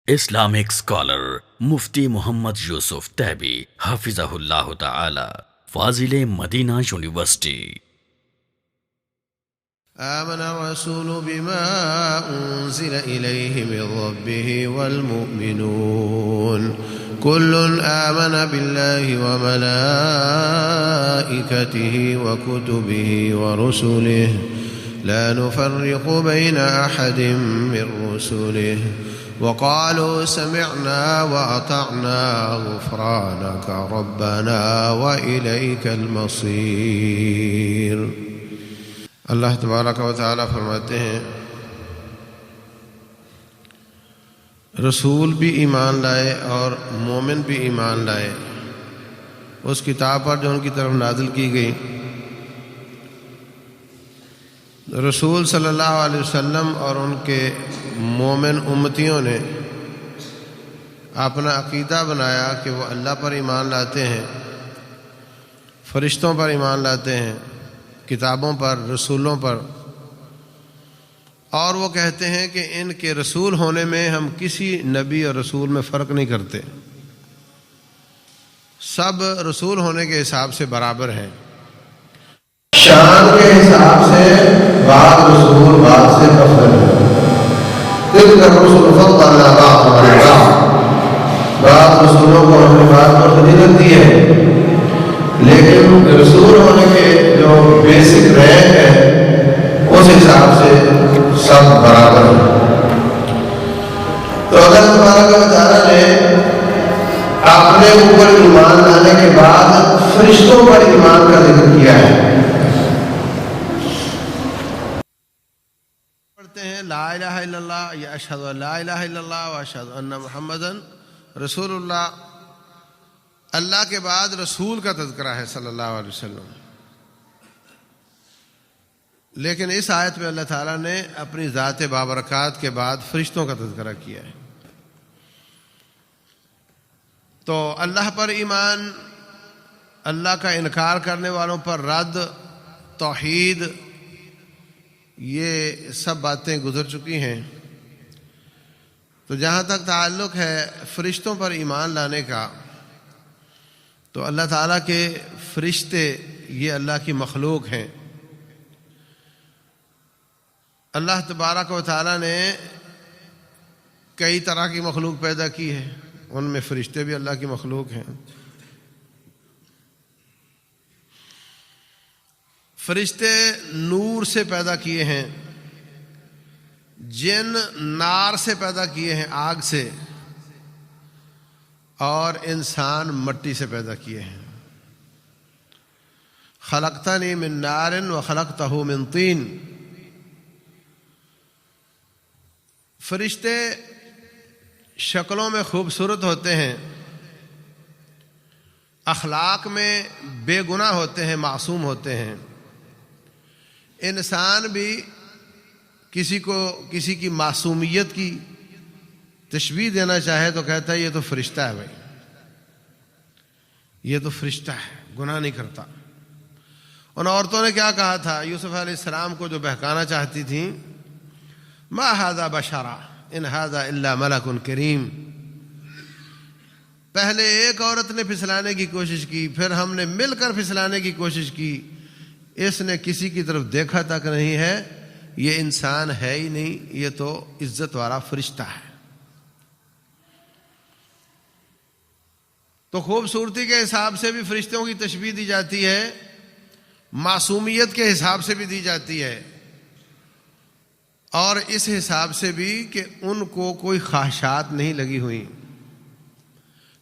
Islamic scholar Mufti Muhammad Yusuf Tabi Hafizahullah Ta'ala, Fazil Madina University. آمن الرسول بما أنزل إليه من ربه والمؤمنون كل آمن بالله وملائكته وكتبه ورسله لا نفرق بين أحد من رسله وقالوا سمعنا وأطعنا غفرانك ربنا وإليك المصير. اللہ تبارک و تعالیٰ فرماتے ہیں رسول بھی ایمان لائے اور مومن بھی ایمان لائے اس کتاب پر جو ان کی طرف نازل کی گئی. رسول صلی اللہ علیہ وسلم اور ان کے مومن امتیوں نے اپنا عقیدہ بنایا کہ وہ اللہ پر ایمان لاتے ہیں، فرشتوں پر ایمان لاتے ہیں، کتابوں پر، رسولوں پر، اور وہ کہتے ہیں کہ ان کے رسول ہونے میں ہم کسی نبی اور رسول میں فرق نہیں کرتے، سب رسول ہونے کے حساب سے برابر ہیں، شان کے حساب سے بعض رسول بعض سے افضل ہیں. تلک الرسل فضلنا بعضهم على بعض، بعض رسولوں کو ہم نے بعض پر فضیلت دی ہے، لیکن رسول ہونے کے جو بیسک رینک ہے اس حساب سے سب برابر ہیں. تو اللہ تبارک و تعالیٰ نے اپنے اوپر ایمان لانے کے بعد فرشتوں پر ایمان کا ذکر کیا ہے. پڑھتے ہیں لا الہ الا اللہ یا اشہد ان لا الہ الا اللہ و اشہد ان محمدن رسول اللہ. اللہ کے بعد رسول کا تذکرہ ہے صلی اللہ علیہ وسلم، لیکن اس آیت میں اللہ تعالیٰ نے اپنی ذات بابرکات کے بعد فرشتوں کا تذکرہ کیا ہے. تو اللہ پر ایمان، اللہ کا انکار کرنے والوں پر رد، توحید، یہ سب باتیں گزر چکی ہیں. تو جہاں تک تعلق ہے فرشتوں پر ایمان لانے کا، تو اللہ تعالیٰ کے فرشتے یہ اللہ کی مخلوق ہیں. اللہ تبارک و تعالیٰ نے کئی طرح کی مخلوق پیدا کی ہے، ان میں فرشتے بھی اللہ کی مخلوق ہیں. فرشتے نور سے پیدا کیے ہیں، جن نار سے پیدا کیے ہیں، آگ سے، اور انسان مٹی سے پیدا کیے ہیں. خلقتنی من نار وخلقتہ من طین. فرشتے شکلوں میں خوبصورت ہوتے ہیں، اخلاق میں بے گناہ ہوتے ہیں، معصوم ہوتے ہیں. انسان بھی کسی کو کسی کی معصومیت کی تشبیہ دینا چاہے تو کہتا ہے یہ تو فرشتہ ہے، بھائی یہ تو فرشتہ ہے، گناہ نہیں کرتا. ان عورتوں نے کیا کہا تھا یوسف علیہ السلام کو جو بہکانا چاہتی تھیں، ما ھذا بشرا ان ھذا الا ملک کریم. پہلے ایک عورت نے پھسلانے کی کوشش کی، پھر ہم نے مل کر پھسلانے کی کوشش کی، اس نے کسی کی طرف دیکھا تک نہیں ہے، یہ انسان ہے ہی نہیں، یہ تو عزت والا فرشتہ ہے. تو خوبصورتی کے حساب سے بھی فرشتوں کی تشبیہ دی جاتی ہے، معصومیت کے حساب سے بھی دی جاتی ہے، اور اس حساب سے بھی کہ ان کو کوئی خواہشات نہیں لگی ہوئی،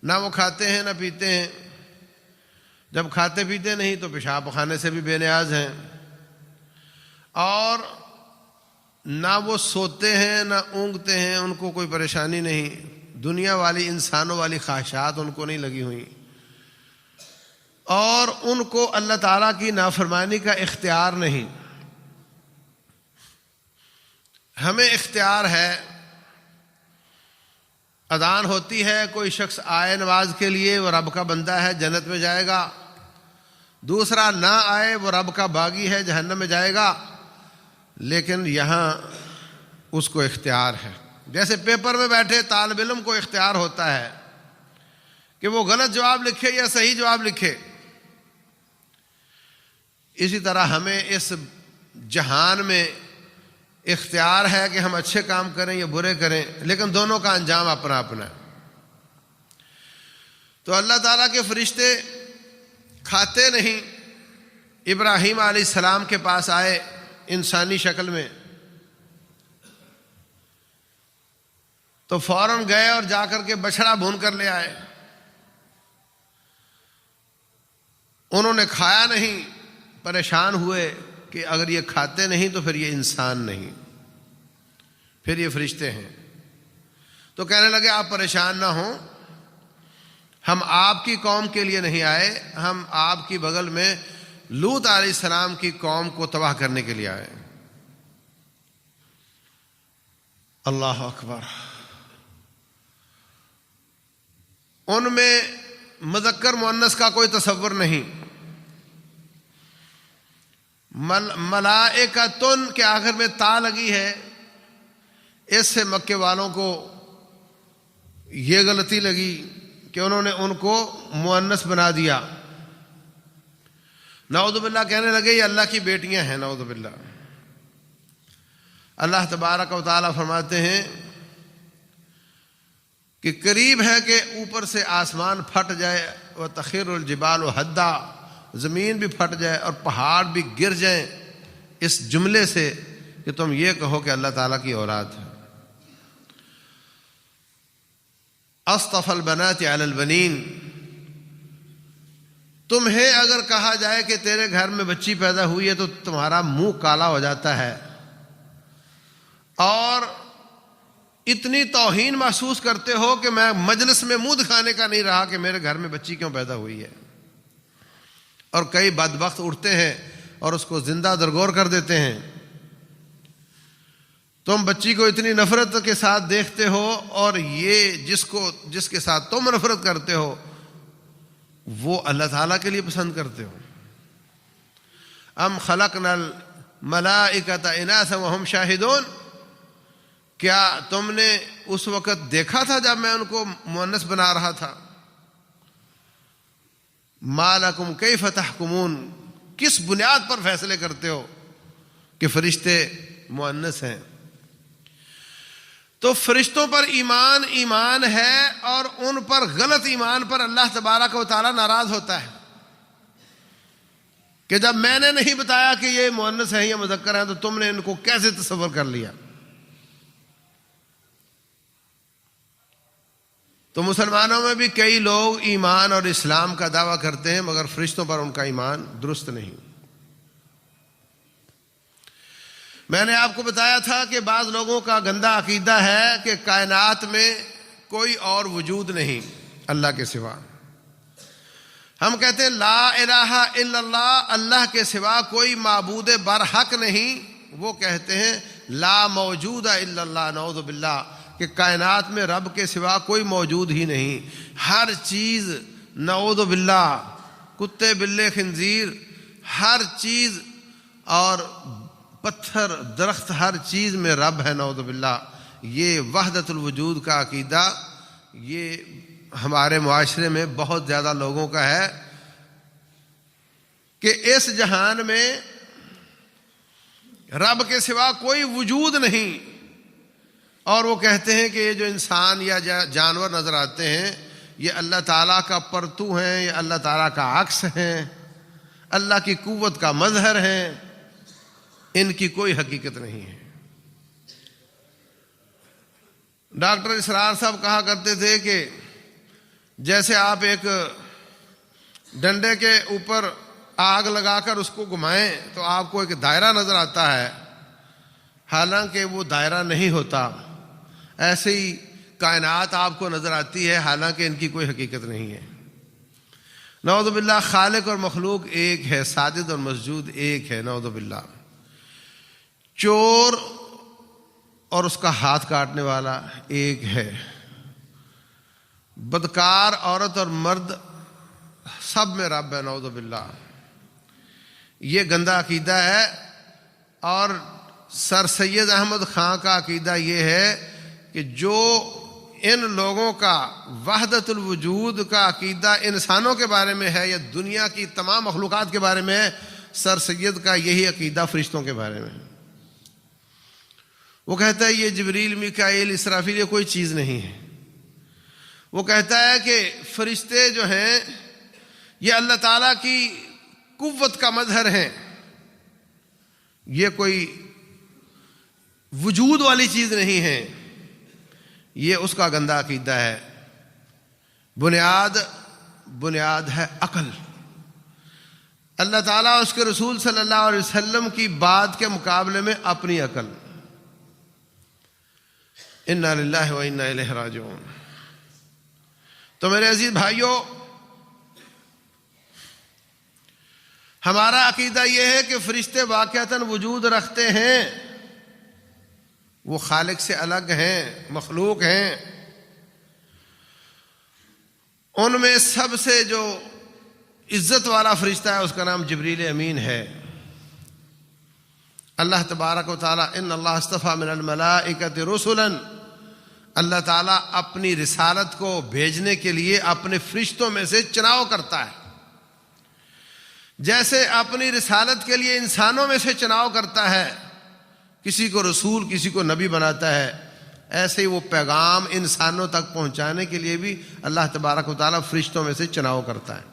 نہ وہ کھاتے ہیں نہ پیتے ہیں. جب کھاتے پیتے نہیں تو پیشاب خانے سے بھی بے نیاز ہیں، اور نہ وہ سوتے ہیں نہ اونگتے ہیں، ان کو کوئی پریشانی نہیں، دنیا والی انسانوں والی خواہشات ان کو نہیں لگی ہوئی، اور ان کو اللہ تعالیٰ کی نافرمانی کا اختیار نہیں. ہمیں اختیار ہے، اذان ہوتی ہے، کوئی شخص آئے نماز کے لیے، وہ رب کا بندہ ہے، جنت میں جائے گا. دوسرا نہ آئے، وہ رب کا باغی ہے، جہنم میں جائے گا. لیکن یہاں اس کو اختیار ہے، جیسے پیپر میں بیٹھے طالب علم کو اختیار ہوتا ہے کہ وہ غلط جواب لکھے یا صحیح جواب لکھے، اسی طرح ہمیں اس جہان میں اختیار ہے کہ ہم اچھے کام کریں یا برے کریں، لیکن دونوں کا انجام اپنا اپنا ہے۔ تو اللہ تعالیٰ کے فرشتے کھاتے نہیں، ابراہیم علیہ السلام کے پاس آئے انسانی شکل میں، تو فوراً گئے اور جا کر کے بچڑا بھون کر لے آئے۔ انہوں نے کھایا نہیں، پریشان ہوئے کہ اگر یہ کھاتے نہیں تو پھر یہ انسان نہیں، پھر یہ فرشتے ہیں۔ تو کہنے لگے آپ پریشان نہ ہوں، ہم آپ کی قوم کے لیے نہیں آئے، ہم آپ کی بغل میں لوط علیہ السلام کی قوم کو تباہ کرنے کے لیے آئے۔ اللہ اکبر۔ ان میں مذکر مؤنث کا کوئی تصور نہیں، ملائکتن کے آخر میں تا لگی ہے، اس سے مکے والوں کو یہ غلطی لگی کہ انہوں نے ان کو مؤنث بنا دیا، نعوذ باللہ کہنے لگے یہ اللہ کی بیٹیاں ہیں، نعوذ باللہ۔ اللہ تبارک و تعالیٰ فرماتے ہیں کہ قریب ہے کہ اوپر سے آسمان پھٹ جائے، وَتَخِرُّ الْجِبَالُ هَدًّا، زمین بھی پھٹ جائے اور پہاڑ بھی گر جائیں اس جملے سے کہ تم یہ کہو کہ اللہ تعالیٰ کی اولاد ہے۔ اصطفى البنات علی البنین، تمہیں اگر کہا جائے کہ تیرے گھر میں بچی پیدا ہوئی ہے تو تمہارا منہ کالا ہو جاتا ہے اور اتنی توہین محسوس کرتے ہو کہ میں مجلس میں منہ دکھانے کا نہیں رہا کہ میرے گھر میں بچی کیوں پیدا ہوئی ہے۔ اور کئی بدبخت اٹھتے ہیں اور اس کو زندہ درگور کر دیتے ہیں۔ تم بچی کو اتنی نفرت کے ساتھ دیکھتے ہو اور یہ جس کے ساتھ تم نفرت کرتے ہو وہ اللہ تعالیٰ کے لیے پسند کرتے ہو۔ ام خلقنا الملائکۃ اناثا وہم شاہدون، کیا تم نے اس وقت دیکھا تھا جب میں ان کو مؤنث بنا رہا تھا؟ ما لکم کیف تحکمون، کس بنیاد پر فیصلے کرتے ہو کہ فرشتے مؤنث ہیں؟ تو فرشتوں پر ایمان ہے اور ان پر غلط ایمان پر اللہ تبارک و تعالیٰ ناراض ہوتا ہے کہ جب میں نے نہیں بتایا کہ یہ مؤنث ہیں یا مذکر ہیں تو تم نے ان کو کیسے تصور کر لیا؟ تو مسلمانوں میں بھی کئی لوگ ایمان اور اسلام کا دعویٰ کرتے ہیں مگر فرشتوں پر ان کا ایمان درست نہیں۔ میں نے آپ کو بتایا تھا کہ بعض لوگوں کا گندا عقیدہ ہے کہ کائنات میں کوئی اور وجود نہیں اللہ کے سوا۔ ہم کہتے ہیں لا الہ الا اللہ، اللہ کے سوا کوئی معبود برحق نہیں۔ وہ کہتے ہیں لا موجود الا اللہ، نعوذ باللہ، کہ کائنات میں رب کے سوا کوئی موجود ہی نہیں۔ ہر چیز نعوذ باللہ، کتے بلے خنزیر، ہر چیز اور پتھر درخت، ہر چیز میں رب ہے، نعوذ باللہ۔ یہ وحدت الوجود کا عقیدہ یہ ہمارے معاشرے میں بہت زیادہ لوگوں کا ہے کہ اس جہان میں رب کے سوا کوئی وجود نہیں، اور وہ کہتے ہیں کہ یہ جو انسان یا جانور نظر آتے ہیں یہ اللہ تعالیٰ کا پرتو ہیں، یہ اللہ تعالیٰ کا عکس ہیں، اللہ کی قوت کا مظہر ہیں، ان کی کوئی حقیقت نہیں ہے۔ ڈاکٹر اسرار صاحب کہا کرتے تھے کہ جیسے آپ ایک ڈنڈے کے اوپر آگ لگا کر اس کو گھمائیں تو آپ کو ایک دائرہ نظر آتا ہے، حالانکہ وہ دائرہ نہیں ہوتا، ایسے ہی کائنات آپ کو نظر آتی ہے حالانکہ ان کی کوئی حقیقت نہیں ہے۔ نعوذ باللہ، خالق اور مخلوق ایک ہے، ساجد اور مسجود ایک ہے، نعوذ باللہ۔ چور اور اس کا ہاتھ کاٹنے والا ایک ہے، بدکار عورت اور مرد سب میں رب ہے، نعوذ باللہ۔ یہ گندا عقیدہ ہے، اور سر سید احمد خان کا عقیدہ یہ ہے کہ جو ان لوگوں کا وحدت الوجود کا عقیدہ انسانوں کے بارے میں ہے یا دنیا کی تمام مخلوقات کے بارے میں ہے، سر سید کا یہی عقیدہ فرشتوں کے بارے میں ہے۔ وہ کہتا ہے یہ جبریل، میکائیل، اسرافیل یہ کوئی چیز نہیں ہے۔ وہ کہتا ہے کہ فرشتے جو ہیں یہ اللہ تعالیٰ کی قوت کا مظہر ہیں، یہ کوئی وجود والی چیز نہیں ہے، یہ اس کا گندا عقیدہ ہے۔ بنیاد ہے عقل۔ اللہ تعالیٰ اس کے رسول صلی اللہ علیہ وسلم کی بات کے مقابلے میں اپنی عقل۔ انا للہ و انا الیہ راجعون۔ تو میرے عزیز بھائیوں، ہمارا عقیدہ یہ ہے کہ فرشتے واقعتاً وجود رکھتے ہیں، وہ خالق سے الگ ہیں، مخلوق ہیں۔ ان میں سب سے جو عزت والا فرشتہ ہے اس کا نام جبریل امین ہے۔ اللہ تبارک و تعالی ان اللہ اصطفیٰ من الملائکۃ رسلا، اللہ تعالیٰ اپنی رسالت کو بھیجنے کے لیے اپنے فرشتوں میں سے چناؤ کرتا ہے۔ جیسے اپنی رسالت کے لیے انسانوں میں سے چناؤ کرتا ہے، کسی کو رسول کسی کو نبی بناتا ہے، ایسے ہی وہ پیغام انسانوں تک پہنچانے کے لیے بھی اللہ تبارک و تعالیٰ فرشتوں میں سے چناؤ کرتا ہے۔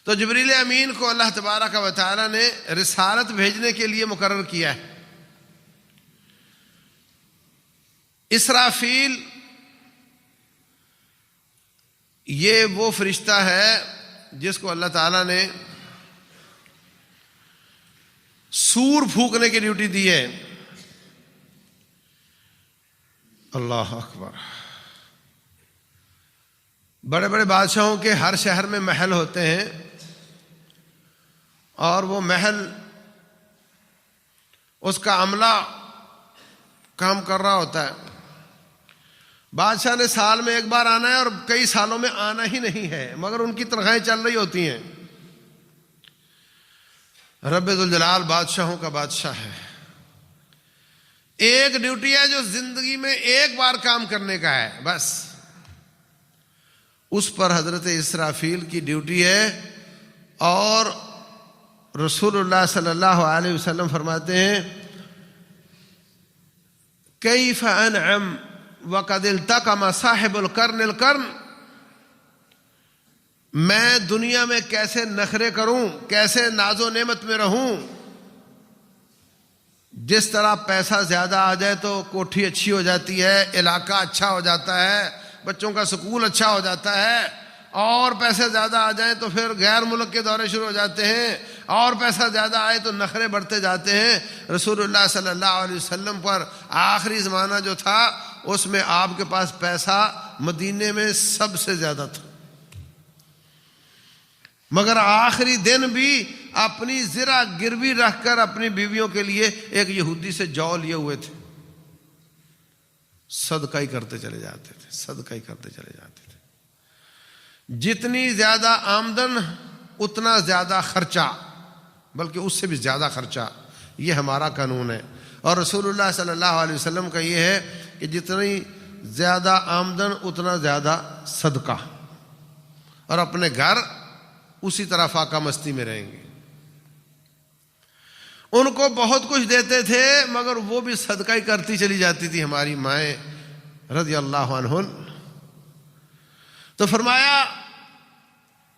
تو جبریل امین کو اللہ تبارک و تعالیٰ نے رسالت بھیجنے کے لیے مقرر کیا ہے۔ اسرافیل یہ وہ فرشتہ ہے جس کو اللہ تعالیٰ نے سور پھونکنے کی ڈیوٹی دی ہے۔ اللہ اکبر۔ بڑے بڑے بادشاہوں کے ہر شہر میں محل ہوتے ہیں، اور وہ محل اس کا عملہ کام کر رہا ہوتا ہے۔ بادشاہ نے سال میں ایک بار آنا ہے اور کئی سالوں میں آنا ہی نہیں ہے، مگر ان کی تنخواہیں چل رہی ہوتی ہیں۔ رب ذوالجلال بادشاہوں کا بادشاہ ہے۔ ایک ڈیوٹی ہے جو زندگی میں ایک بار کام کرنے کا ہے، بس اس پر حضرت اسرافیل کی ڈیوٹی ہے۔ اور رسول اللہ صلی اللہ علیہ وسلم فرماتے ہیں کیف انعم وقد التقم صاحب القرن القرن، میں دنیا میں کیسے نخرے کروں، کیسے ناز و نعمت میں رہوں۔ جس طرح پیسہ زیادہ آ جائے تو کوٹھی اچھی ہو جاتی ہے، علاقہ اچھا ہو جاتا ہے، بچوں کا سکول اچھا ہو جاتا ہے، اور پیسے زیادہ آ جائیں تو پھر غیر ملک کے دورے شروع ہو جاتے ہیں، اور پیسہ زیادہ آئے تو نخرے بڑھتے جاتے ہیں۔ رسول اللہ صلی اللہ علیہ وسلم پر آخری زمانہ جو تھا اس میں آپ کے پاس پیسہ مدینے میں سب سے زیادہ تھا، مگر آخری دن بھی اپنی زرہ گروی رکھ کر اپنی بیویوں کے لیے ایک یہودی سے جو لیے ہوئے تھے، صدقہ ہی کرتے چلے جاتے تھے، صدقہ ہی کرتے چلے جاتے تھے۔ جتنی زیادہ آمدن اتنا زیادہ خرچہ، بلکہ اس سے بھی زیادہ خرچہ، یہ ہمارا قانون ہے۔ اور رسول اللہ صلی اللہ علیہ وسلم کا یہ ہے کہ جتنی زیادہ آمدن اتنا زیادہ صدقہ، اور اپنے گھر اسی طرح فاقہ مستی میں رہیں گے۔ ان کو بہت کچھ دیتے تھے مگر وہ بھی صدقہ ہی کرتی چلی جاتی تھی ہماری مائیں رضی اللہ عنہن۔ تو فرمایا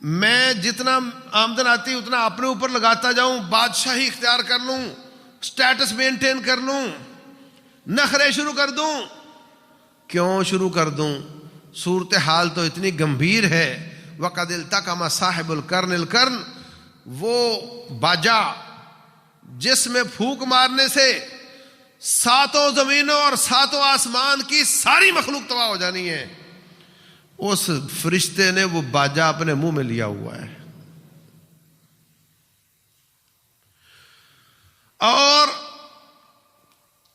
میں جتنا آمدن آتی اتنا اپنے اوپر لگاتا جاؤں، بادشاہی اختیار کر لوں، سٹیٹس مینٹین کر لوں، نخرے شروع کر دوں۔ کیوں شروع کر دوں؟ صورتحال تو اتنی گمبھیر ہے۔ وقد التقم صاحب القرن القرن، وہ باجا جس میں پھونک مارنے سے ساتوں زمینوں اور ساتوں آسمان کی ساری مخلوق تباہ ہو جانی ہے، اس فرشتے نے وہ باجا اپنے منہ میں لیا ہوا ہے، اور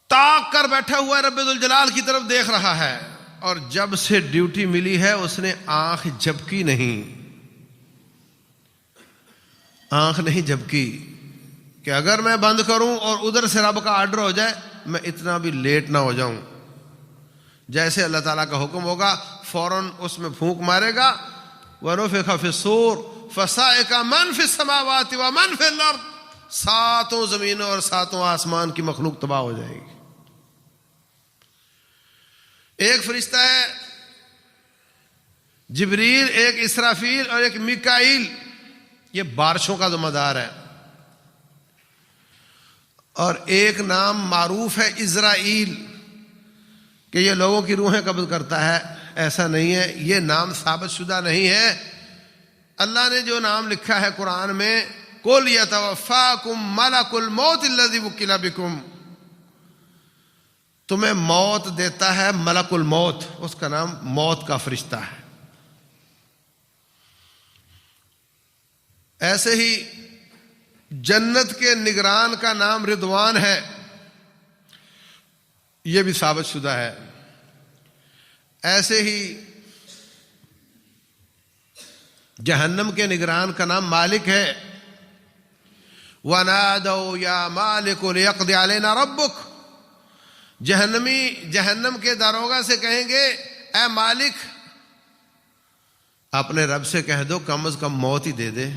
تاک کر بیٹھا ہوا ہے، رب ذوالجلال کی طرف دیکھ رہا ہے۔ اور جب سے ڈیوٹی ملی ہے اس نے آنکھ جھپکی نہیں، آنکھ نہیں جھپکی کہ اگر میں بند کروں اور ادھر سے رب کا آرڈر ہو جائے میں اتنا بھی لیٹ نہ ہو جاؤں۔ جیسے اللہ تعالیٰ کا حکم ہوگا فوراً اس میں پھونک مارے گا. وَنُفِخَ فِي الصُّورِ فَصَعِقَ مَنْ فِي السَّمَاوَاتِ وَمَنْ فِي الْأَرْضِ. ساتوں زمینوں اور ساتوں آسمان کی مخلوق تباہ ہو جائے گی. ایک فرشتہ ہے جبریل، ایک اسرافیل اور ایک میکائیل، یہ بارشوں کا ذمہ دار ہے. اور ایک نام معروف ہے عزرائیل کہ یہ لوگوں کی روحیں قبض کرتا ہے. ایسا نہیں ہے، یہ نام ثابت شدہ نہیں ہے. اللہ نے جو نام لکھا ہے قرآن میں، قُلْ يَتَوَفَّاكُمْ مَلَكُ الْمَوْتِ الَّذِي وُكِّلَ بِكُمْ، تمہیں موت دیتا ہے ملک الموت، اس کا نام موت کا فرشتہ ہے. ایسے ہی جنت کے نگران کا نام رضوان ہے، یہ بھی ثابت شدہ ہے. ایسے ہی جہنم کے نگران کا نام مالک ہے. وَنَادَوْا يَا مَالِكُ لِيَقْضِ عَلَيْنَا رَبُّكَ، جہنمی جہنم کے داروغہ سے کہیں گے اے مالک اپنے رب سے کہہ دو کم از کم موت ہی دے دے.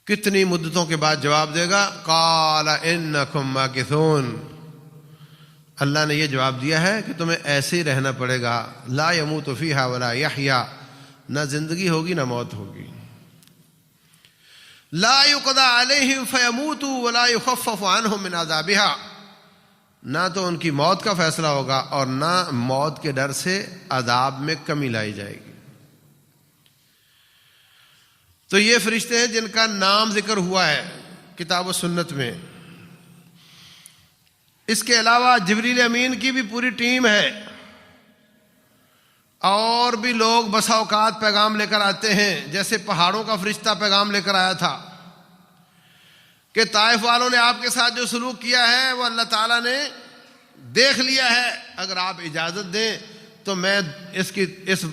کتنی مدتوں کے بعد جواب دے گا؟ قال انکم ماکثون، اللہ نے یہ جواب دیا ہے کہ تمہیں ایسے ہی رہنا پڑے گا. لا یموت فیہا ولا یحیا، نہ زندگی ہوگی نہ موت ہوگی. لا یقضى علیہم فیموتوا ولا یخفف عنہم من عذابہا، نہ تو ان کی موت کا فیصلہ ہوگا اور نہ موت کے ڈر سے عذاب میں کمی لائی جائے گی. تو یہ فرشتے ہیں جن کا نام ذکر ہوا ہے کتاب و سنت میں. اس کے علاوہ جبریل امین کی بھی پوری ٹیم ہے، اور بھی لوگ بسا اوقات پیغام لے کر آتے ہیں. جیسے پہاڑوں کا فرشتہ پیغام لے کر آیا تھا کہ طائف والوں نے آپ کے ساتھ جو سلوک کیا ہے وہ اللہ تعالیٰ نے دیکھ لیا ہے، اگر آپ اجازت دیں تو میں اس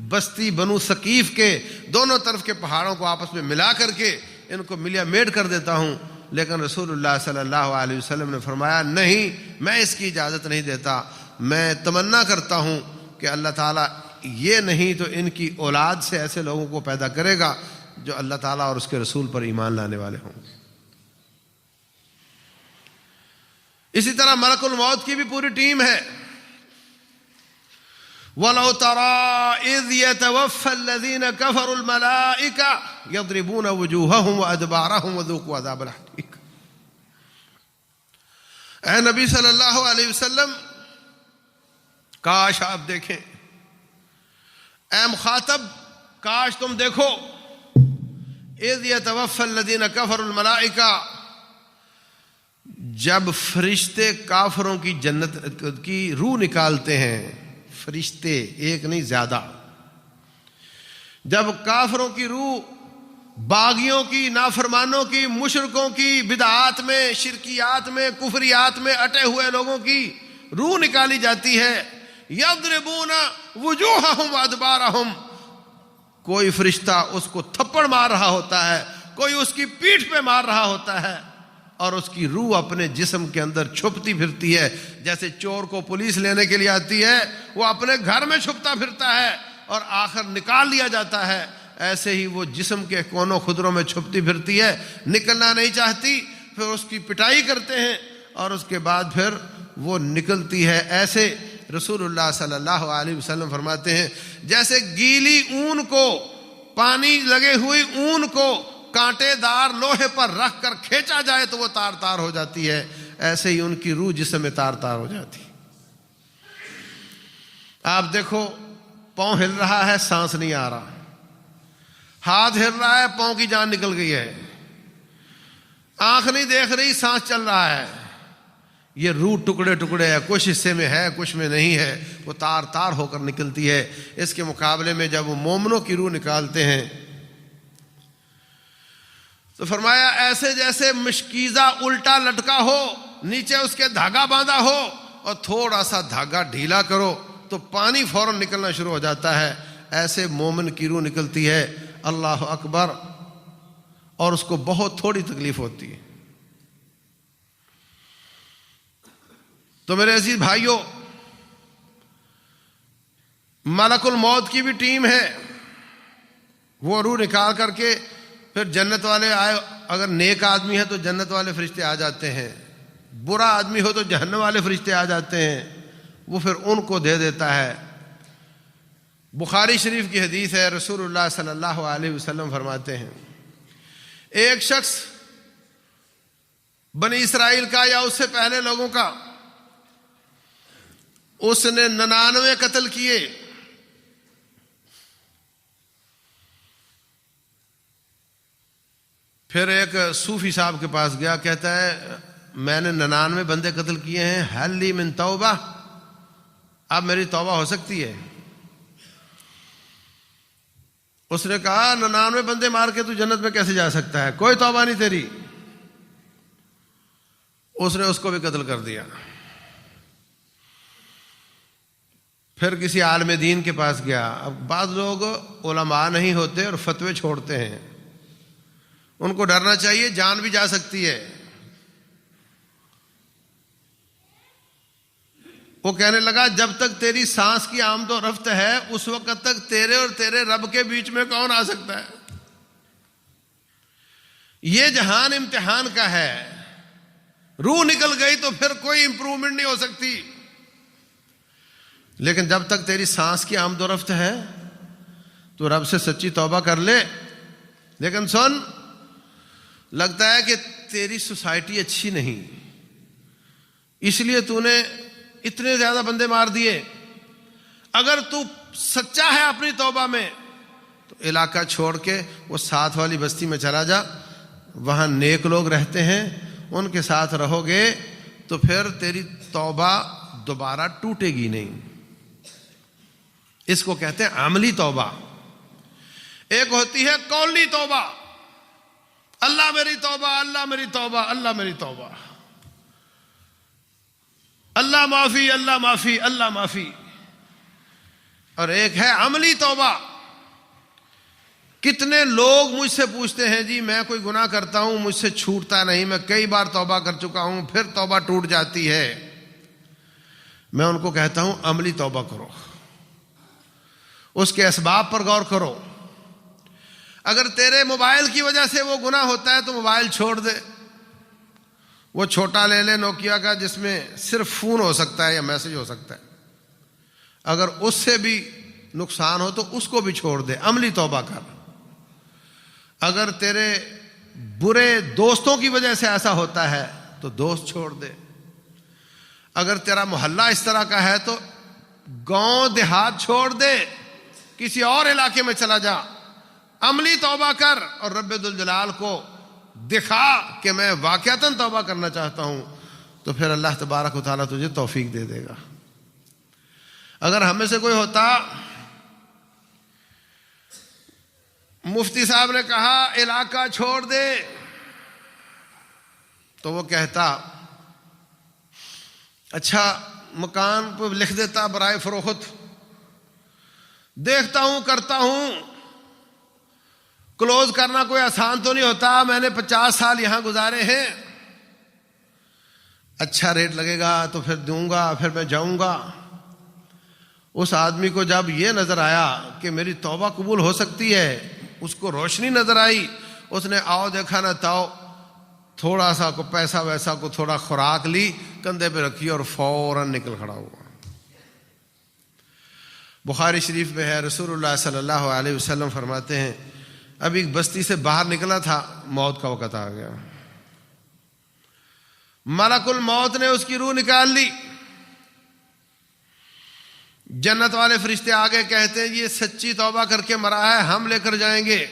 بستی بنو ثقیف کے دونوں طرف کے پہاڑوں کو آپس میں ملا کر کے ان کو ملیا میٹ کر دیتا ہوں. لیکن رسول اللہ صلی اللہ علیہ وسلم نے فرمایا نہیں، میں اس کی اجازت نہیں دیتا. میں تمنا کرتا ہوں کہ اللہ تعالیٰ یہ نہیں تو ان کی اولاد سے ایسے لوگوں کو پیدا کرے گا جو اللہ تعالیٰ اور اس کے رسول پر ایمان لانے والے ہوں گے. اسی طرح ملک الموت کی بھی پوری ٹیم ہے. وَلَوْ تَرَىٰ إِذْ يَتَوَفَّى الَّذِينَ كَفَرُوا الْمَلَائِكَةَ يَضْرِبُونَ وُجُوهَهُمْ وَأَدْبَارَهُمْ وَذُوقُوا عَذَابَ الْحَرِيقِ. اے نبی صلی اللہ علیہ وسلم، کاش آپ دیکھیں، اے مخاطب کاش تم دیکھو، اذ يتوفى الذين كفروا الملائكة، جب فرشتے کافروں کی جنت کی روح نکالتے ہیں. فرشتے ایک نہیں زیادہ. جب کافروں کی روح، باغیوں کی، نافرمانوں کی، مشرکوں کی، بدعات میں، شرکیات میں، کفریات میں اٹے ہوئے لوگوں کی روح نکالی جاتی ہے، یضربون وجوہہم وادبارہم، کوئی فرشتہ اس کو تھپڑ مار رہا ہوتا ہے، کوئی اس کی پیٹھ پہ مار رہا ہوتا ہے، اور اس کی روح اپنے جسم کے اندر چھپتی پھرتی ہے. جیسے چور کو پولیس لینے کے لیے آتی ہے، وہ اپنے گھر میں چھپتا پھرتا ہے اور آخر نکال لیا جاتا ہے، ایسے ہی وہ جسم کے کونوں خدروں میں چھپتی پھرتی ہے، نکلنا نہیں چاہتی. پھر اس کی پٹائی کرتے ہیں اور اس کے بعد پھر وہ نکلتی ہے. ایسے رسول اللہ صلی اللہ علیہ وسلم فرماتے ہیں جیسے گیلی اون کو، پانی لگے ہوئی اون کو کانٹے دار لوہے پر رکھ کر کھینچا جائے تو وہ تار تار ہو جاتی ہے، ایسے ہی ان کی روح جسم میں تار تار ہو جاتی. آپ دیکھو پاؤں ہل رہا ہے، سانس نہیں آ رہا، ہاتھ ہل رہا ہے، پاؤں کی جان نکل گئی ہے، آنکھ نہیں دیکھ رہی، سانس چل رہا ہے. یہ روح ٹکڑے ٹکڑے ہے، کچھ حصے میں ہے کچھ میں نہیں ہے، وہ تار تار ہو کر نکلتی ہے. اس کے مقابلے میں جب وہ مومنوں کی روح نکالتے ہیں تو فرمایا ایسے جیسے مشکیزہ الٹا لٹکا ہو، نیچے اس کے دھاگا باندھا ہو اور تھوڑا سا دھاگا ڈھیلا کرو تو پانی فوراً نکلنا شروع ہو جاتا ہے، ایسے مومن کی روح نکلتی ہے. اللہ اکبر. اور اس کو بہت تھوڑی تکلیف ہوتی ہے. تو میرے عزیز بھائیوں، ملک الموت کی بھی ٹیم ہے، وہ روح نکال کر کے پھر جنت والے آئے، اگر نیک آدمی ہے تو جنت والے فرشتے آ جاتے ہیں، برا آدمی ہو تو جہنم والے فرشتے آ جاتے ہیں، وہ پھر ان کو دے دیتا ہے۔ بخاری شریف کی حدیث ہے، رسول اللہ صلی اللہ علیہ وسلم فرماتے ہیں ایک شخص بنی اسرائیل کا یا اس سے پہلے لوگوں کا، اس نے 99 قتل کیے، پھر ایک صوفی صاحب کے پاس گیا، کہتا ہے میں نے 99 بندے قتل کیے ہیں، حل لی من توبہ، اب میری توبہ ہو سکتی ہے؟ اس نے کہا 99 بندے مار کے تو جنت میں کیسے جا سکتا ہے، کوئی توبہ نہیں تیری۔ اس نے اس کو بھی قتل کر دیا۔ پھر کسی عالم دین کے پاس گیا، اب بعض لوگ علماء نہیں ہوتے اور فتوے چھوڑتے ہیں، ان کو ڈرنا چاہیے، جان بھی جا سکتی ہے۔ وہ کہنے لگا جب تک تیری سانس کی آمد و رفت ہے اس وقت تک تیرے اور تیرے رب کے بیچ میں کون آ سکتا ہے؟ یہ جہان امتحان کا ہے، روح نکل گئی تو پھر کوئی امپروومنٹ نہیں ہو سکتی، لیکن جب تک تیری سانس کی آمد و رفت ہے تو رب سے سچی توبہ کر لے۔ لیکن سن، لگتا ہے کہ تیری سوسائٹی اچھی نہیں، اس لیے تو نے اتنے زیادہ بندے مار دیے، اگر تو سچا ہے اپنی توبہ میں تو علاقہ چھوڑ کے وہ ساتھ والی بستی میں چلا جا، وہاں نیک لوگ رہتے ہیں، ان کے ساتھ رہو گے تو پھر تیری توبہ دوبارہ ٹوٹے گی نہیں۔ اس کو کہتے ہیں عملی توبہ۔ ایک ہوتی ہے قولی توبہ، اللہ میری توبہ، اللہ میری توبہ، اللہ میری توبہ، اللہ معافی، اللہ معافی، اللہ معافی۔ اور ایک ہے عملی توبہ۔ کتنے لوگ مجھ سے پوچھتے ہیں جی میں کوئی گناہ کرتا ہوں مجھ سے چھوٹتا نہیں، میں کئی بار توبہ کر چکا ہوں پھر توبہ ٹوٹ جاتی ہے۔ میں ان کو کہتا ہوں عملی توبہ کرو، اس کے اسباب پر غور کرو۔ اگر تیرے موبائل کی وجہ سے وہ گناہ ہوتا ہے تو موبائل چھوڑ دے، وہ چھوٹا لے لے نوکیا کا جس میں صرف فون ہو سکتا ہے یا میسج ہو سکتا ہے، اگر اس سے بھی نقصان ہو تو اس کو بھی چھوڑ دے، عملی توبہ کر۔ اگر تیرے برے دوستوں کی وجہ سے ایسا ہوتا ہے تو دوست چھوڑ دے۔ اگر تیرا محلہ اس طرح کا ہے تو گاؤں دیہات چھوڑ دے، کسی اور علاقے میں چلا جا، عملی توبہ کر اور رب ذوالجلال کو دکھا کہ میں واقعتاً توبہ کرنا چاہتا ہوں، تو پھر اللہ تبارک و تعالیٰ تجھے توفیق دے دے گا۔ اگر ہم میں سے کوئی ہوتا، مفتی صاحب نے کہا علاقہ چھوڑ دے، تو وہ کہتا اچھا مکان پہ لکھ دیتا برائے فروخت، دیکھتا ہوں کرتا ہوں، کلوز کرنا کوئی آسان تو نہیں ہوتا، میں نے 50 سال یہاں گزارے ہیں، اچھا ریٹ لگے گا تو پھر دوں گا، پھر میں جاؤں گا۔ اس آدمی کو جب یہ نظر آیا کہ میری توبہ قبول ہو سکتی ہے، اس کو روشنی نظر آئی، اس نے آؤ دیکھا نہ تاؤ، تھوڑا سا کو پیسہ ویسا کو تھوڑا خوراک لی، کندھے پہ رکھی اور فوراً نکل کھڑا ہوا۔ بخاری شریف میں ہے، رسول اللہ صلی اللہ علیہ وسلم فرماتے ہیں اب ایک بستی سے باہر نکلا تھا، موت کا وقت آ گیا، ملک الموت نے اس کی روح نکال لی، جنت والے فرشتے آگے کہتے ہیں یہ سچی توبہ کر کے مرا ہے، ہم لے کر جائیں گے۔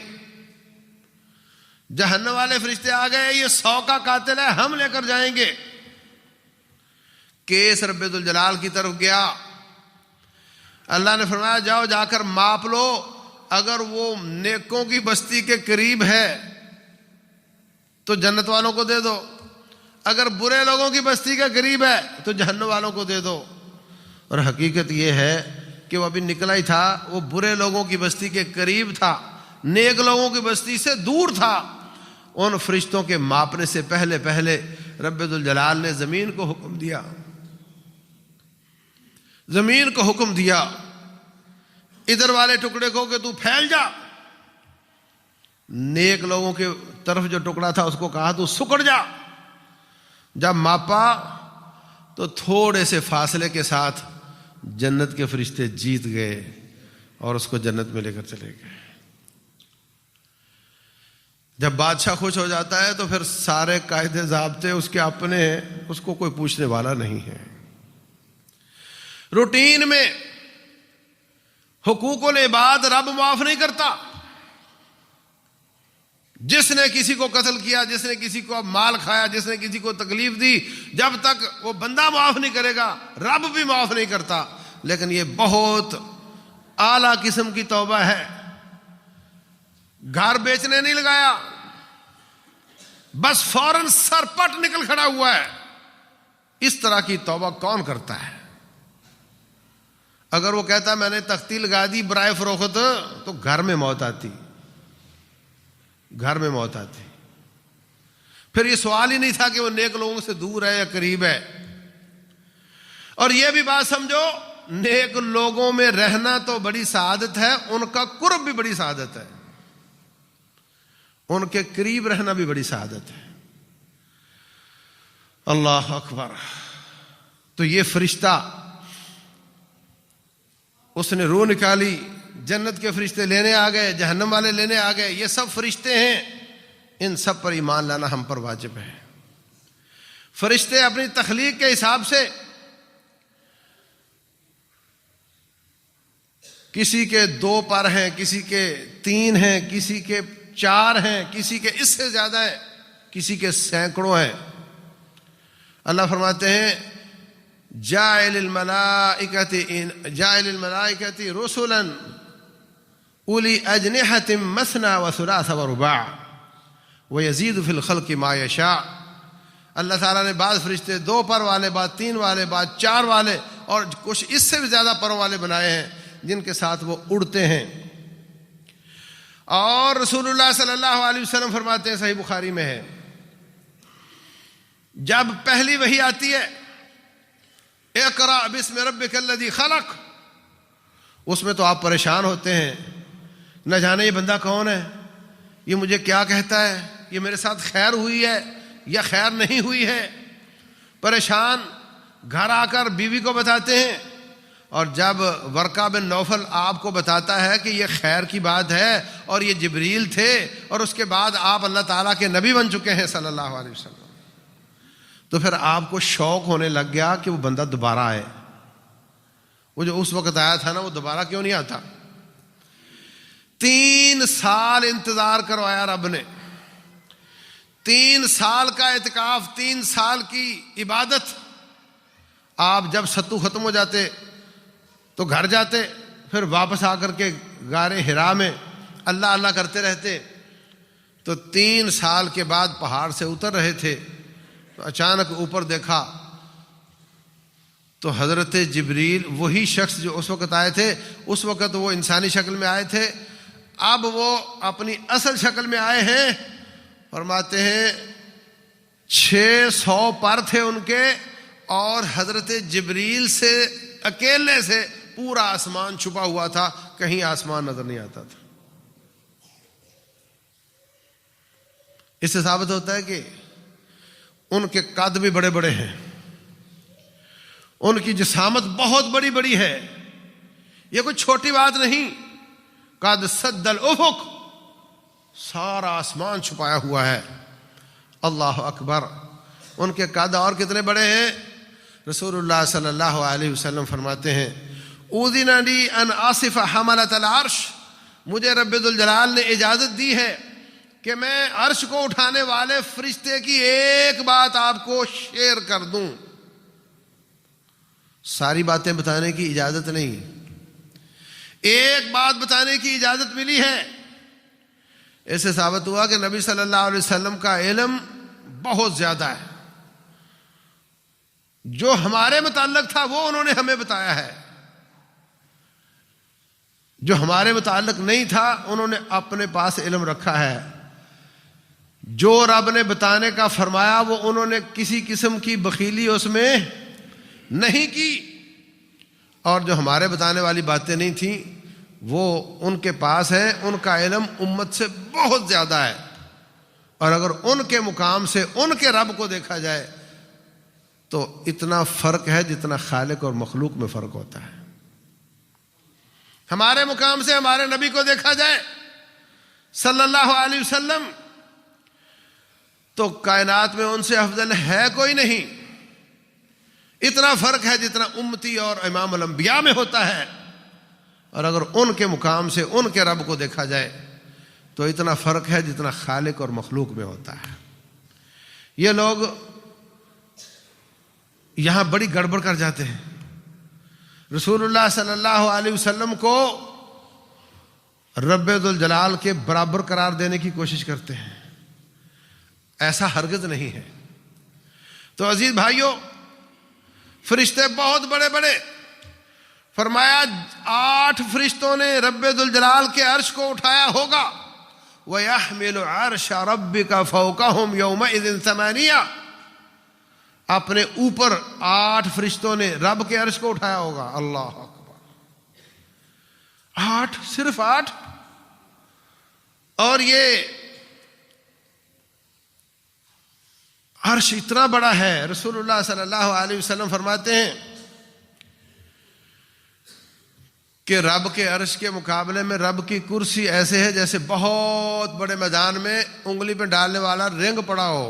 جہنم والے فرشتے آ گئے، یہ 100 کا قاتل ہے، ہم لے کر جائیں گے۔ کیس رب ذوالجلال کی طرف گیا، اللہ نے فرمایا جاؤ جا کر ماپ لو، اگر وہ نیکوں کی بستی کے قریب ہے تو جنت والوں کو دے دو، اگر برے لوگوں کی بستی کے قریب ہے تو جہنم والوں کو دے دو۔ اور حقیقت یہ ہے کہ وہ ابھی نکلا ہی تھا، وہ برے لوگوں کی بستی کے قریب تھا، نیک لوگوں کی بستی سے دور تھا۔ ان فرشتوں کے ماپنے سے پہلے رب ذوالجلال نے زمین کو حکم دیا زمین کو حکم دیا ادھر والے ٹکڑے کو کہ تو پھیل جا، نیک لوگوں کے طرف جو ٹکڑا تھا اس کو کہا تو سکڑ جا۔ جب ماپا تو تھوڑے سے فاصلے کے ساتھ جنت کے فرشتے جیت گئے اور اس کو جنت میں لے کر چلے گئے۔ جب بادشاہ خوش ہو جاتا ہے تو پھر سارے قاعدے ضابطے اس کے اپنے ہیں، اس کو کوئی پوچھنے والا نہیں ہے۔ روٹین میں حقوق العباد رب معاف نہیں کرتا۔ جس نے کسی کو قتل کیا، جس نے کسی کو مال کھایا، جس نے کسی کو تکلیف دی، جب تک وہ بندہ معاف نہیں کرے گا رب بھی معاف نہیں کرتا۔ لیکن یہ بہت اعلیٰ قسم کی توبہ ہے۔ گھر بیچنے نہیں لگایا، بس فوراً سر پٹ نکل کھڑا ہوا ہے۔ اس طرح کی توبہ کون کرتا ہے؟ اگر وہ کہتا میں نے تختی لگا دی برائے فروخت تو گھر میں موت آتی، گھر میں موت آتی۔ پھر یہ سوال ہی نہیں تھا کہ وہ نیک لوگوں سے دور ہے یا قریب ہے۔ اور یہ بھی بات سمجھو، نیک لوگوں میں رہنا تو بڑی سعادت ہے، ان کا قرب بھی بڑی سعادت ہے، ان کے قریب رہنا بھی بڑی سعادت ہے۔ اللہ اکبر۔ تو یہ فرشتہ اس نے روح نکالی، جنت کے فرشتے لینے آ گئے، جہنم والے لینے آ گئے، یہ سب فرشتے ہیں، ان سب پر ایمان لانا ہم پر واجب ہے۔ فرشتے اپنی تخلیق کے حساب سے کسی کے 2 پر ہیں، کسی کے 3 ہیں، کسی کے 4 ہیں، کسی کے اس سے زیادہ ہیں، کسی کے سینکڑوں ہیں۔ اللہ فرماتے ہیں جاعل الملائکۃ رسلا اولی اجنحۃ مثنی وثلاث ورباع ویزید فی الخلق ما یشاء۔ اللہ تعالیٰ نے بعض فرشتے 2 پر والے، بعض 3 والے، بعض 4 والے، اور کچھ اس سے بھی زیادہ پروں والے بنائے ہیں جن کے ساتھ وہ اڑتے ہیں۔ اور رسول اللہ صلی اللہ علیہ وسلم فرماتے ہیں، صحیح بخاری میں ہے، جب پہلی وحی آتی ہے اقرأ باسم ربک الذی خلق، اس میں تو آپ پریشان ہوتے ہیں، نہ جانے یہ بندہ کون ہے، یہ مجھے کیا کہتا ہے، یہ میرے ساتھ خیر ہوئی ہے یا خیر نہیں ہوئی ہے، پریشان۔ گھر آ کر بیوی کو بتاتے ہیں، اور جب ورقہ بن نوفل آپ کو بتاتا ہے کہ یہ خیر کی بات ہے اور یہ جبریل تھے، اور اس کے بعد آپ اللہ تعالیٰ کے نبی بن چکے ہیں صلی اللہ علیہ وسلم، تو پھر آپ کو شوق ہونے لگ گیا کہ وہ بندہ دوبارہ آئے۔ وہ جو اس وقت آیا تھا نا، وہ دوبارہ کیوں نہیں آتا؟ 3 سال انتظار کروایا رب نے، 3 سال کا اعتکاف، 3 سال کی عبادت۔ آپ جب ستو ختم ہو جاتے تو گھر جاتے، پھر واپس آ کر کے غار حرا میں اللہ اللہ کرتے رہتے۔ تو 3 سال کے بعد پہاڑ سے اتر رہے تھے تو اچانک اوپر دیکھا تو حضرت جبریل، وہی شخص جو اس وقت آئے تھے، اس وقت وہ انسانی شکل میں آئے تھے، اب وہ اپنی اصل شکل میں آئے ہیں۔ فرماتے ہیں 600 پر تھے ان کے، اور حضرت جبریل سے اکیلے سے پورا آسمان چھپا ہوا تھا، کہیں آسمان نظر نہیں آتا تھا۔ اس سے ثابت ہوتا ہے کہ ان کے قد بھی بڑے بڑے ہیں، ان کی جسامت بہت بڑی بڑی ہے، یہ کوئی چھوٹی بات نہیں۔ قد سد الافق، سارا آسمان چھپایا ہوا ہے۔ اللہ اکبر۔ ان کے قد اور کتنے بڑے ہیں؟ رسول اللہ صلی اللہ علیہ وسلم فرماتے ہیں اذن لی ان اصف حملۃ العرش، مجھے رب ذوالجلال نے اجازت دی ہے کہ میں عرش کو اٹھانے والے فرشتے کی ایک بات آپ کو شیئر کر دوں۔ ساری باتیں بتانے کی اجازت نہیں، ایک بات بتانے کی اجازت ملی ہے۔ اس سے ثابت ہوا کہ نبی صلی اللہ علیہ وسلم کا علم بہت زیادہ ہے، جو ہمارے متعلق تھا وہ انہوں نے ہمیں بتایا ہے، جو ہمارے متعلق نہیں تھا انہوں نے اپنے پاس علم رکھا ہے۔ جو رب نے بتانے کا فرمایا وہ انہوں نے کسی قسم کی بخیلی اس میں نہیں کی، اور جو ہمارے بتانے والی باتیں نہیں تھیں وہ ان کے پاس ہیں. ان کا علم امت سے بہت زیادہ ہے، اور اگر ان کے مقام سے ان کے رب کو دیکھا جائے تو اتنا فرق ہے جتنا خالق اور مخلوق میں فرق ہوتا ہے. ہمارے مقام سے ہمارے نبی کو دیکھا جائے صلی اللہ علیہ وسلم تو کائنات میں ان سے افضل ہے کوئی نہیں. اتنا فرق ہے جتنا امتی اور امام الانبیاء میں ہوتا ہے. اور اگر ان کے مقام سے ان کے رب کو دیکھا جائے تو اتنا فرق ہے جتنا خالق اور مخلوق میں ہوتا ہے. یہ لوگ یہاں بڑی گڑبڑ کر جاتے ہیں. رسول اللہ صلی اللہ علیہ وسلم کو رب ذوالجلال کے برابر قرار دینے کی کوشش کرتے ہیں. ایسا ہرگز نہیں ہے. تو عزیز بھائیوں، فرشتے بہت بڑے بڑے، فرمایا 8 فرشتوں نے رب ذوالجلال کے عرش کو اٹھایا ہوگا. وَيَحْمِلُ عَرْشَ رَبِّكَ فَوْقَهُمْ يَوْمَئِذٍ ثَمَانِيَةٌ. اپنے اوپر 8 فرشتوں نے رب کے عرش کو اٹھایا ہوگا. اللہ اکبر. 8، صرف 8. اور یہ عرش اتنا بڑا ہے. رسول اللہ صلی اللہ علیہ وسلم فرماتے ہیں کہ رب کے عرش کے مقابلے میں رب کی کرسی ایسے ہے جیسے بہت بڑے میدان میں انگلی پہ ڈالنے والا رنگ پڑا ہو.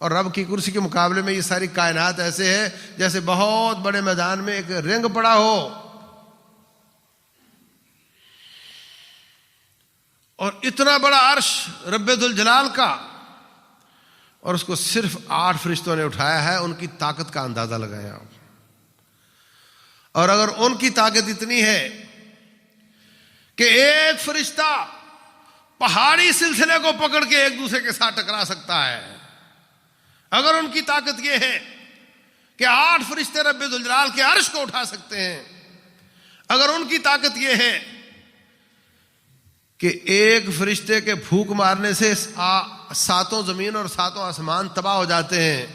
اور رب کی کرسی کے مقابلے میں یہ ساری کائنات ایسے ہے جیسے بہت بڑے میدان میں ایک رنگ پڑا ہو. اور اتنا بڑا عرش رب ذوالجلال کا، اور اس کو صرف 8 فرشتوں نے اٹھایا ہے. ان کی طاقت کا اندازہ لگایا. اور اگر ان کی طاقت اتنی ہے کہ ایک فرشتہ پہاڑی سلسلے کو پکڑ کے ایک دوسرے کے ساتھ ٹکرا سکتا ہے، اگر ان کی طاقت یہ ہے کہ 8 فرشتے رب ذوالجلال کے عرش کو اٹھا سکتے ہیں، اگر ان کی طاقت یہ ہے کہ ایک فرشتے کے پھونک مارنے سے 7 زمین اور 7 آسمان تباہ ہو جاتے ہیں،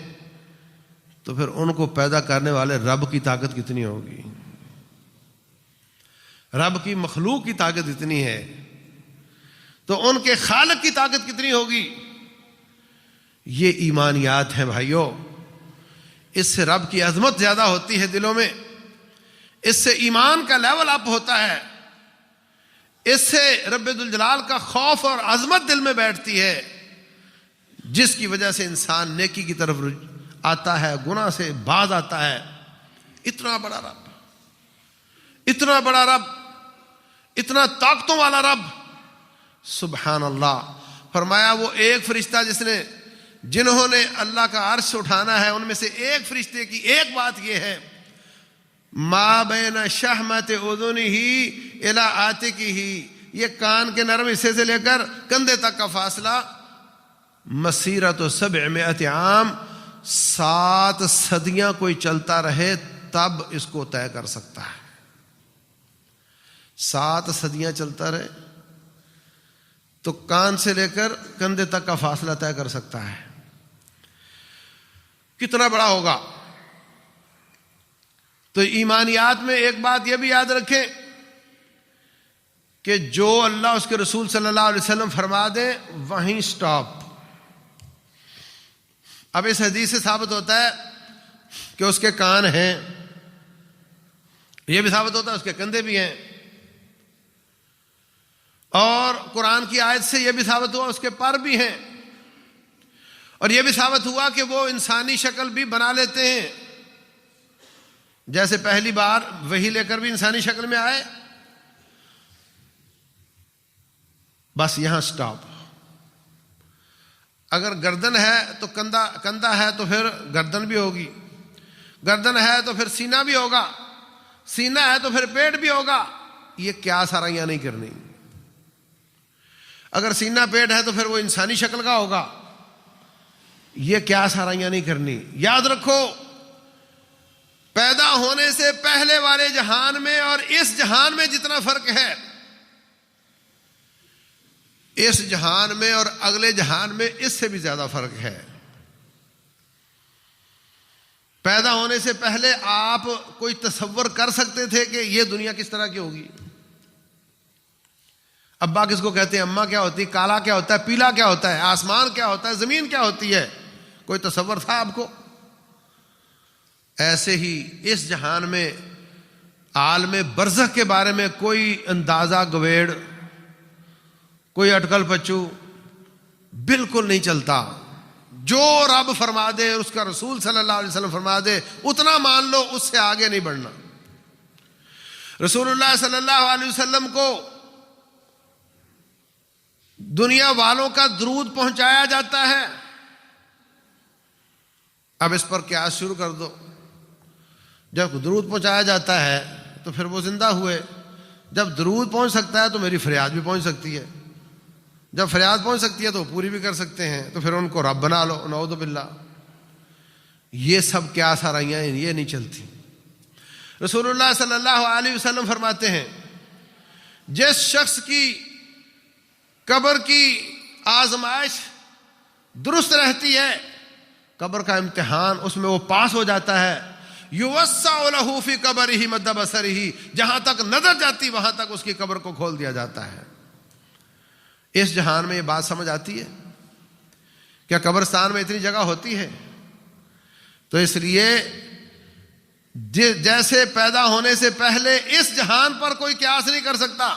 تو پھر ان کو پیدا کرنے والے رب کی طاقت کتنی ہوگی؟ رب کی مخلوق کی طاقت اتنی ہے تو ان کے خالق کی طاقت کتنی ہوگی؟ یہ ایمانیات ہیں بھائیوں. اس سے رب کی عظمت زیادہ ہوتی ہے دلوں میں، اس سے ایمان کا لیول اپ ہوتا ہے، اس سے رب ذوالجلال کا خوف اور عظمت دل میں بیٹھتی ہے، جس کی وجہ سے انسان نیکی کی طرف آتا ہے، گناہ سے باز آتا ہے. اتنا بڑا رب، اتنا بڑا رب، اتنا طاقتوں والا رب، سبحان اللہ. فرمایا وہ ایک فرشتہ جنہوں نے اللہ کا عرش اٹھانا ہے، ان میں سے ایک فرشتے کی ایک بات یہ ہے، ما بین شحمت اذنہ الی عاتقہ، یہ کان کے نرم حصے سے لے کر کندھے تک کا فاصلہ مسیرۃ 700 عام، 7 صدیاں کوئی چلتا رہے تب اس کو طے کر سکتا ہے. 7 صدیاں چلتا رہے تو کان سے لے کر کندھے تک کا فاصلہ طے کر سکتا ہے. کتنا بڑا ہوگا؟ تو ایمانیات میں ایک بات یہ بھی یاد رکھیں کہ جو اللہ اس کے رسول صلی اللہ علیہ وسلم فرما دیں وہیں سٹاپ. اب اس حدیث سے ثابت ہوتا ہے کہ اس کے کان ہیں، یہ بھی ثابت ہوتا ہے اس کے کندھے بھی ہیں، اور قرآن کی آیت سے یہ بھی ثابت ہوا اس کے پر بھی ہیں، اور یہ بھی ثابت ہوا کہ وہ انسانی شکل بھی بنا لیتے ہیں. جیسے پہلی بار وحی لے کر بھی انسانی شکل میں آئے. بس یہاں سٹاپ. اگر گردن ہے تو کندھا ہے تو پھر گردن بھی ہوگی، گردن ہے تو پھر سینہ بھی ہوگا، سینہ ہے تو پھر پیٹ بھی ہوگا. یہ کیا سارائیاں نہیں کرنی. اگر سینہ پیٹ ہے تو پھر وہ انسانی شکل کا ہوگا. یہ کیا سارائیاں نہیں کرنی. یاد رکھو، پیدا ہونے سے پہلے والے جہان میں اور اس جہان میں جتنا فرق ہے، اس جہان میں اور اگلے جہان میں اس سے بھی زیادہ فرق ہے. پیدا ہونے سے پہلے آپ کوئی تصور کر سکتے تھے کہ یہ دنیا کس طرح کی ہوگی؟ ابا کس کو کہتے ہیں، اماں کیا ہوتی ہے، کالا کیا ہوتا ہے، پیلا کیا ہوتا ہے، آسمان کیا ہوتا ہے، زمین کیا ہوتی ہے، کوئی تصور تھا آپ کو؟ ایسے ہی اس جہان میں عالم برزخ کے بارے میں کوئی اندازہ گویڑ، کوئی اٹکل پچو بالکل نہیں چلتا۔ جو رب فرما دے، اس کا رسول صلی اللہ علیہ وسلم فرما دے، اتنا مان لو، اس سے آگے نہیں بڑھنا۔ رسول اللہ صلی اللہ علیہ وسلم کو دنیا والوں کا درود پہنچایا جاتا ہے، اب اس پر قیاس شروع کر دو۔ جب درود پہنچایا جاتا ہے تو پھر وہ زندہ ہوئے، جب درود پہنچ سکتا ہے تو میری فریاد بھی پہنچ سکتی ہے، جب فریاد پہنچ سکتی ہے تو پوری بھی کر سکتے ہیں، تو پھر ان کو رب بنا لو، نعوذ باللہ۔ یہ سب قیاس آرائیاں یہ نہیں چلتی۔ رسول اللہ صلی اللہ علیہ وسلم فرماتے ہیں، جس شخص کی قبر کی آزمائش درست رہتی ہے، قبر کا امتحان اس میں وہ پاس ہو جاتا ہے، یوسع لہ فی قبرہ مد بصرہ، جہاں تک نظر جاتی وہاں تک اس کی قبر کو کھول دیا جاتا ہے۔ اس جہان میں یہ بات سمجھ آتی ہے؟ کیا قبرستان میں اتنی جگہ ہوتی ہے؟ تو اس لیے جیسے پیدا ہونے سے پہلے اس جہان پر کوئی قیاس نہیں کر سکتا،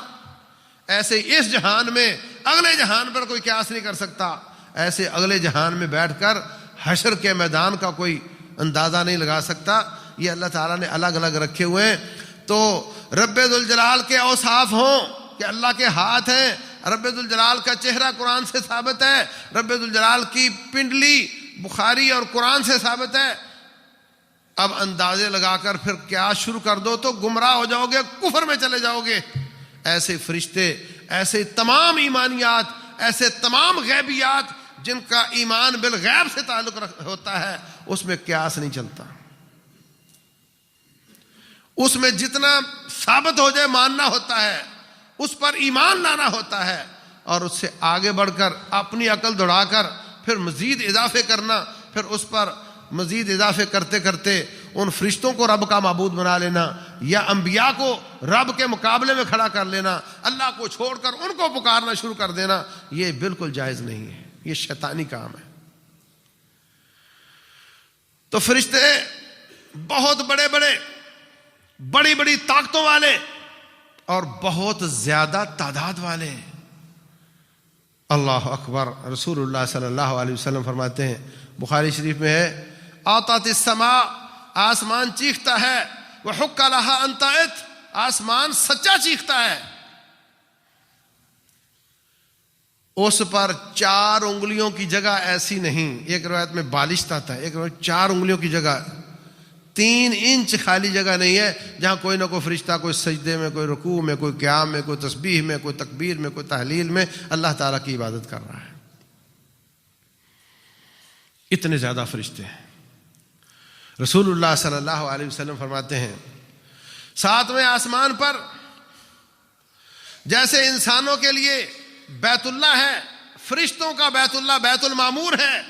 ایسے اس جہان میں اگلے جہان پر کوئی قیاس نہیں کر سکتا، ایسے اگلے جہان میں بیٹھ کر حشر کے میدان کا کوئی اندازہ نہیں لگا سکتا۔ یہ اللہ تعالیٰ نے الگ الگ رکھے ہوئے ہیں۔ تو رب ذوالجلال کے اوصاف ہوں کہ اللہ کے ہاتھ ہیں، رب ذوالجلال کا چہرہ قرآن سے ثابت ہے، رب ذوالجلال کی پنڈلی بخاری اور قرآن سے ثابت ہے۔ اب اندازے لگا کر پھر کیا شروع کر دو تو گمراہ ہو جاؤ گے، کفر میں چلے جاؤ گے۔ ایسے فرشتے، ایسے تمام ایمانیات، ایسے تمام غیبیات جن کا ایمان بالغیب سے تعلق ہوتا ہے، اس میں قیاس نہیں چلتا۔ اس میں جتنا ثابت ہو جائے ماننا ہوتا ہے، اس پر ایمان لانا ہوتا ہے، اور اس سے آگے بڑھ کر اپنی عقل دوڑا کر پھر مزید اضافے کرنا، پھر اس پر مزید اضافے کرتے کرتے ان فرشتوں کو رب کا معبود بنا لینا، یا انبیاء کو رب کے مقابلے میں کھڑا کر لینا، اللہ کو چھوڑ کر ان کو پکارنا شروع کر دینا، یہ بالکل جائز نہیں ہے، یہ شیطانی کام ہے۔ تو فرشتے بہت بڑے بڑے، بڑی بڑی طاقتوں والے اور بہت زیادہ تعداد والے۔ اللہ اکبر۔ رسول اللہ صلی اللہ علیہ وسلم فرماتے ہیں، بخاری شریف میں ہے، آطت السماء، آسمان چیختا ہے، وحق لہا ان تعط، آسمان سچا چیختا ہے، اس پر 4 انگلیوں کی جگہ ایسی نہیں، ایک روایت میں بالشت آتا ہے، ایک روایت 4 انگلیوں کی جگہ 3 انچ خالی جگہ نہیں ہے جہاں کوئی نہ کوئی فرشتہ کوئی سجدے میں، کوئی رکوع میں، کوئی قیام میں، کوئی تسبیح میں، کوئی تکبیر میں، کوئی تحلیل میں اللہ تعالیٰ کی عبادت کر رہا ہے۔ اتنے زیادہ فرشتے ہیں۔ رسول اللہ صلی اللہ علیہ وسلم فرماتے ہیں، 7ویں آسمان پر جیسے انسانوں کے لیے بیت اللہ ہے، فرشتوں کا بیت اللہ بیت المعمور ہے،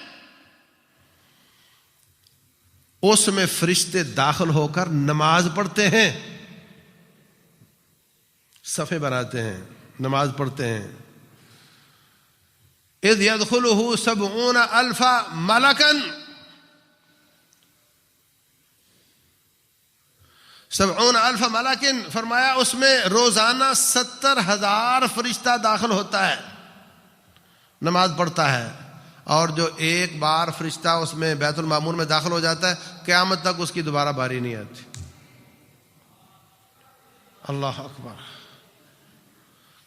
اس میں فرشتے داخل ہو کر نماز پڑھتے ہیں، صفیں بناتے ہیں، نماز پڑھتے ہیں۔ اذ يدخله 70,000 ملکا، 70,000 ملکن، فرمایا اس میں روزانہ 70,000 فرشتہ داخل ہوتا ہے، نماز پڑھتا ہے، اور جو ایک بار فرشتہ اس میں بیت المعمور میں داخل ہو جاتا ہے، قیامت تک اس کی دوبارہ باری نہیں آتی۔ اللہ اکبر۔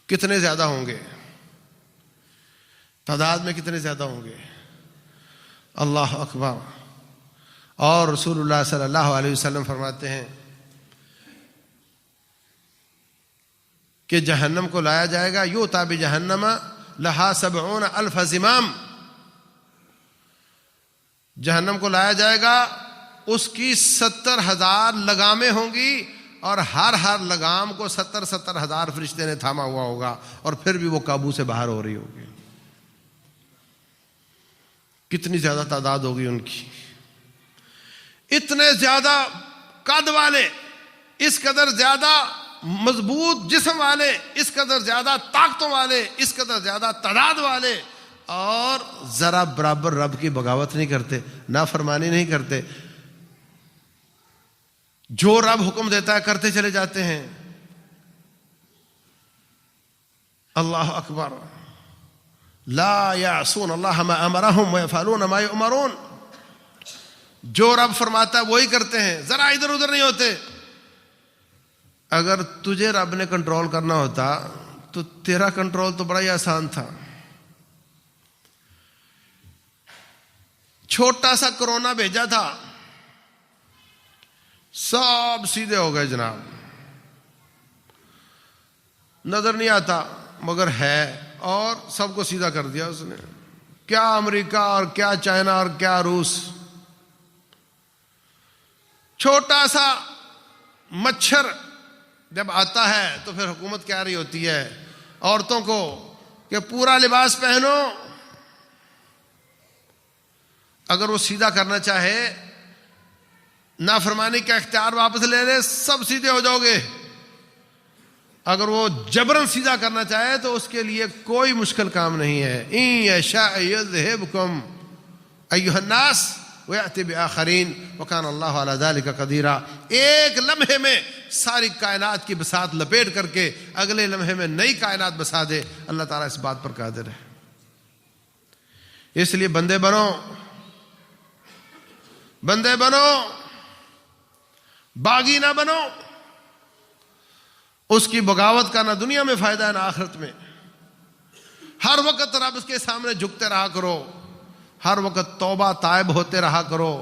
کتنے زیادہ ہوں گے، تعداد میں کتنے زیادہ ہوں گے، اللہ اکبر۔ اور رسول اللہ صلی اللہ علیہ وسلم فرماتے ہیں کہ جہنم کو لایا جائے گا، یؤتی بجہنم لہا 70,000 زمام، جہنم کو لایا جائے گا، اس کی 70,000 لگامیں ہوں گی، اور ہر لگام کو 70,000 فرشتے نے تھاما ہوا ہوگا، اور پھر بھی وہ قابو سے باہر ہو رہی ہوگی۔ کتنی زیادہ تعداد ہوگی ان کی۔ اتنے زیادہ قد والے، اس قدر زیادہ مضبوط جسم والے، اس قدر زیادہ طاقتوں والے، اس قدر زیادہ تعداد والے، اور ذرا برابر رب کی بغاوت نہیں کرتے، نافرمانی نہیں کرتے، جو رب حکم دیتا ہے کرتے چلے جاتے ہیں۔ اللہ اکبر، لا یعصون اللہ ما امرہم ویفعلون ما یؤمرون، جو رب فرماتا ہے وہی کرتے ہیں، ذرا ادھر ادھر نہیں ہوتے۔ اگر تجھے رب نے کنٹرول کرنا ہوتا تو تیرا کنٹرول تو بڑا ہی آسان تھا۔ چھوٹا سا کرونا بھیجا تھا، سب سیدھے ہو گئے جناب، نظر نہیں آتا مگر ہے، اور سب کو سیدھا کر دیا اس نے۔ کیا امریکہ اور کیا چائنا اور کیا روس، چھوٹا سا مچھر جب آتا ہے تو پھر حکومت کہہ رہی ہوتی ہے عورتوں کو کہ پورا لباس پہنو، اگر وہ سیدھا کرنا چاہے، نافرمانی کا اختیار واپس لے لے، سب سیدھے ہو جاؤ گے۔ اگر وہ جبرن سیدھا کرنا چاہے تو اس کے لیے کوئی مشکل کام نہیں ہے۔ ان یشاء یذہبکم ایھا الناس ویأتی بآخرین وکان اللہ علی ذلک قدیرا، ایک لمحے میں ساری کائنات کی بساط لپیٹ کر کے اگلے لمحے میں نئی کائنات بسا دے، اللہ تعالیٰ اس بات پر قادر ہے۔ اس لیے بندے بنو، بندے بنو، باغی نہ بنو۔ اس کی بغاوت کا نہ دنیا میں فائدہ ہے نہ آخرت میں۔ ہر وقت رب اس کے سامنے جھکتے رہا کرو، ہر وقت توبہ تائب ہوتے رہا کرو۔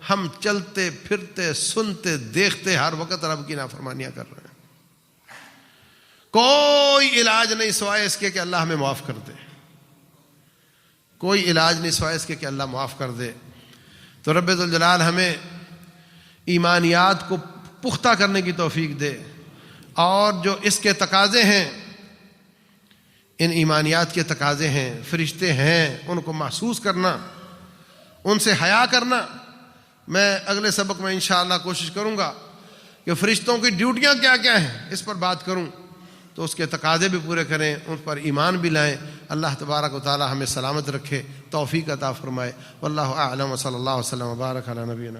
ہم چلتے پھرتے سنتے دیکھتے ہر وقت رب کی نافرمانیاں کر رہے ہیں، کوئی علاج نہیں سوائے اس کے کہ اللہ ہمیں معاف کر دے، کوئی علاج نہیں سوائے اس کے کہ اللہ معاف کر دے۔ تو رب ذوالجلال ہمیں ایمانیات کو پختہ کرنے کی توفیق دے، اور جو اس کے تقاضے ہیں، ان ایمانیات کے تقاضے ہیں، فرشتے ہیں، ان کو محسوس کرنا، ان سے حیا کرنا۔ میں اگلے سبق میں انشاءاللہ کوشش کروں گا کہ فرشتوں کی ڈیوٹیاں کیا کیا ہیں اس پر بات کروں، تو اس کے تقاضے بھی پورے کریں، ان پر ایمان بھی لائیں۔ اللہ تبارک و تعالی ہمیں سلامت رکھے، توفیق عطا فرمائے۔ واللہ اعلم، وصلی اللہ وسلم وبارک علی نبینا۔